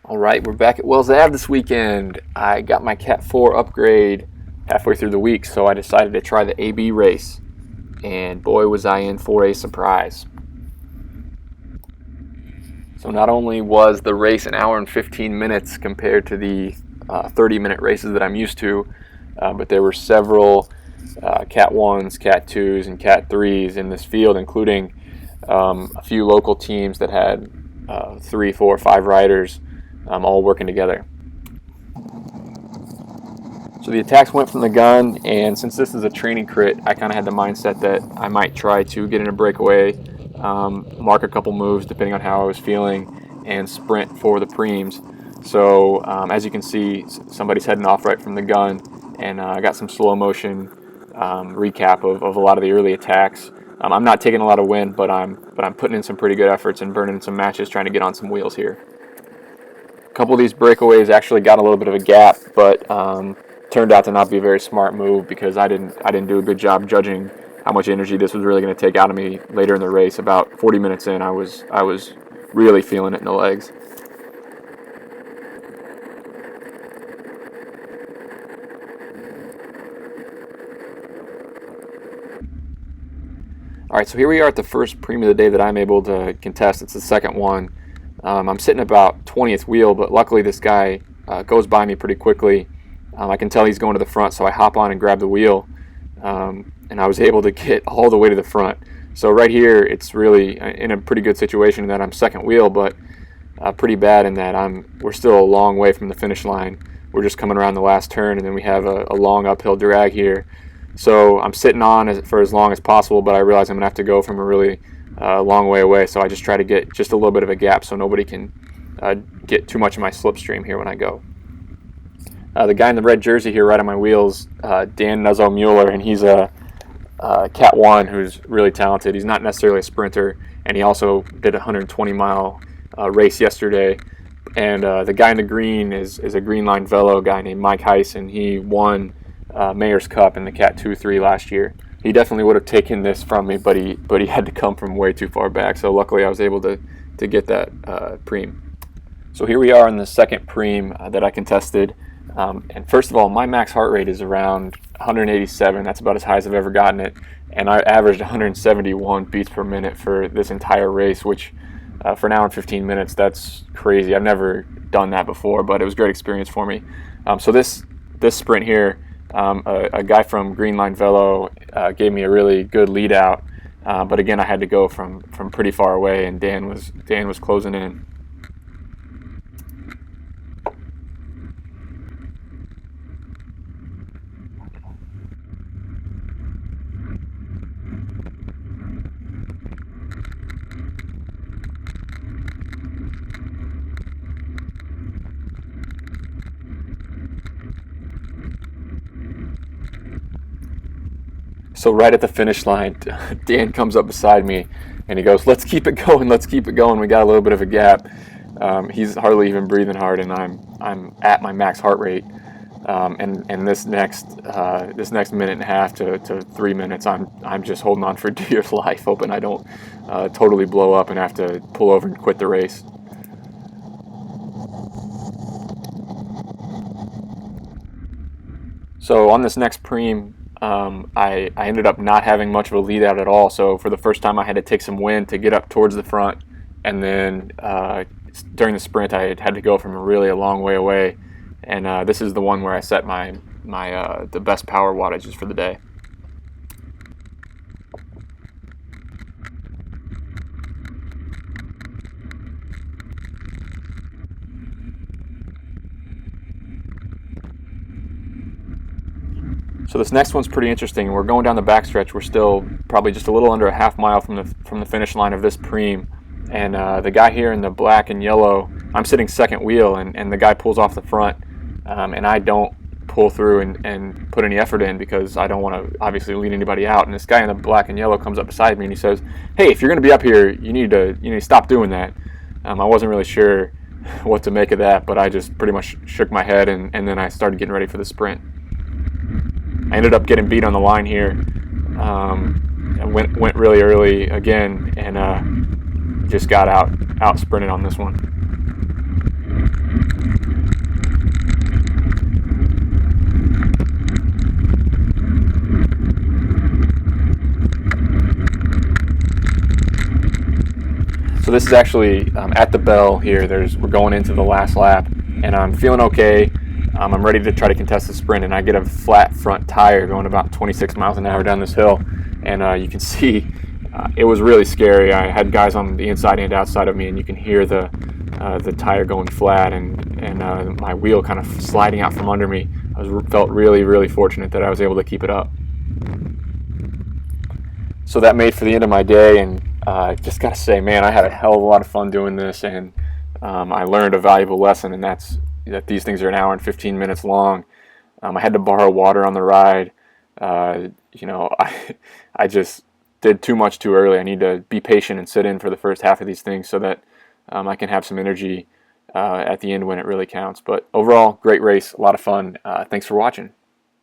All right, we're back at Wells Ave this weekend. I got my Cat 4 upgrade halfway through the week, so I decided to try the AB race. And boy, was I in for a surprise. So not only was the race an hour and 15 minutes compared to the 30-minute races that I'm used to, but there were several Cat 1s, Cat 2s, and Cat 3s in this field, including a few local teams that had 3, 4, 5 riders all working together. So the attacks went from the gun, and since this is a training crit, I kind of had the mindset that I might try to get in a breakaway, mark a couple moves depending on how I was feeling, and sprint for the preems. So as you can see, somebody's heading off right from the gun, and I got some slow motion recap of a lot of the early attacks. I'm not taking a lot of wind, but I'm putting in some pretty good efforts and burning some matches trying to get on some wheels here. A couple of these breakaways actually got a little bit of a gap, but turned out to not be a very smart move because I didn't do a good job judging how much energy this was really going to take out of me later in the race. About 40 minutes in, I was really feeling it in the legs. All right, so here we are at the first preem of the day that I'm able to contest. It's the second one. I'm sitting about 20th wheel, but luckily this guy goes by me pretty quickly. I can tell he's going to the front, so I hop on and grab the wheel, and I was able to get all the way to the front. So right here, it's really in a pretty good situation in that I'm second wheel, but pretty bad in that we're still a long way from the finish line. We're just coming around the last turn, and then we have a long uphill drag here. So I'm sitting on for as long as possible, but I realize I'm going to have to go from a really long way away. So I just try to get just a little bit of a gap so nobody can get too much of my slipstream here when I go. The guy in the red jersey here right on my wheels, Dan Nuzzo Mueller, and he's a Cat 1 who's really talented. He's not necessarily a sprinter, and he also did a 120-mile race yesterday. And the guy in the green is a Green Line Velo guy named Mike Heiss, and he won Mayor's Cup in the Cat 2-3 last year. He definitely would have taken this from me, but he had to come from way too far back. So luckily I was able to get that preem. So here we are in the second preem that I contested. And first of all, my max heart rate is around 187. That's about as high as I've ever gotten it. And I averaged 171 beats per minute for this entire race, which for an hour and 15 minutes, that's crazy. I've never done that before, but it was a great experience for me. So this sprint here, a guy from Green Line Velo gave me a really good lead out. But again, I had to go from pretty far away, and Dan was closing in. So right at the finish line, Dan comes up beside me, and he goes, "Let's keep it going. Let's keep it going." We got a little bit of a gap. He's hardly even breathing hard, and I'm at my max heart rate. And this next minute and a half to 3 minutes, I'm just holding on for dear life, hoping I don't totally blow up and have to pull over and quit the race. So on this next preem, I ended up not having much of a lead out at all. So for the first time, I had to take some wind to get up towards the front, and then during the sprint, I had to go from a long way away. And this is the one where I set the best power wattages for the day. So this next one's pretty interesting. We're going down the backstretch. We're still probably just a little under a half mile from the finish line of this preem. And the guy here in the black and yellow, I'm sitting second wheel, and the guy pulls off the front. And I don't pull through and put any effort in because I don't want to obviously lead anybody out. And this guy in the black and yellow comes up beside me and he says, "Hey, if you're going to be up here, you need to stop doing that." I wasn't really sure what to make of that, but I just pretty much shook my head, and then I started getting ready for the sprint. I ended up getting beat on the line here. I went really early again, and just got out sprinted on this one. this is actually at the bell here. We're going into the last lap, and I'm feeling okay. I'm ready to try to contest the sprint, and I get a flat front tire going about 26 miles an hour down this hill, and you can see it was really scary. I had guys on the inside and outside of me, and you can hear the tire going flat, and my wheel kind of sliding out from under me. Felt really fortunate that I was able to keep it up. So that made for the end of my day, and just gotta say, man, I had a hell of a lot of fun doing this, and I learned a valuable lesson, and that's that these things are an hour and 15 minutes long. I had to borrow water on the ride. I just did too much too early. I need to be patient and sit in for the first half of these things so that I can have some energy at the end when it really counts. But overall, great race, a lot of fun. Thanks for watching.